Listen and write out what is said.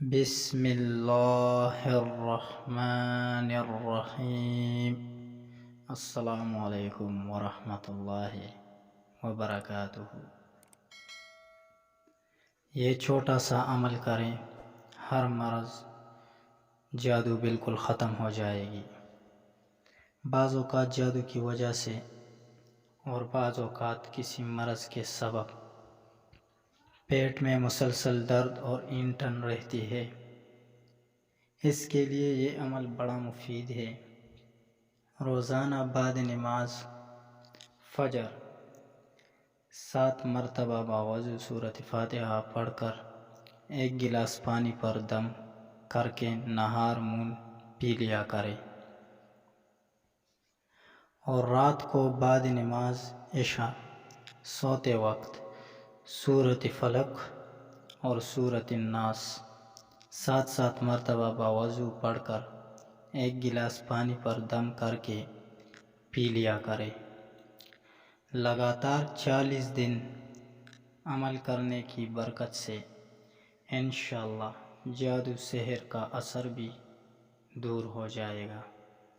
بسم اللہ الرحمن الرحیم۔ السلام علیکم ورحمۃ اللہ وبرکاتہ۔ یہ چھوٹا سا عمل کریں، ہر مرض جادو بالکل ختم ہو جائے گی۔ بعض اوقات جادو کی وجہ سے اور بعض اوقات کسی مرض کے سبب پیٹ میں مسلسل درد اور اینٹھن رہتی ہے۔ اس کے لیے یہ عمل بڑا مفید ہے۔ روزانہ بعد نماز فجر 7 مرتبہ باوضو سورۃ فاتحہ پڑھ کر 1 گلاس پانی پر دم کر کے نہار منہ پی لیا کرے، اور رات کو بعد نماز عشاء سوتے وقت سورۃ فلق اور سورۃ الناس 7 مرتبہ باوضو پڑھ کر 1 گلاس پانی پر دم کر کے پی لیا کرے۔ لگاتار 40 دن عمل کرنے کی برکت سے انشاءاللہ جادو سحر کا اثر بھی دور ہو جائے گا۔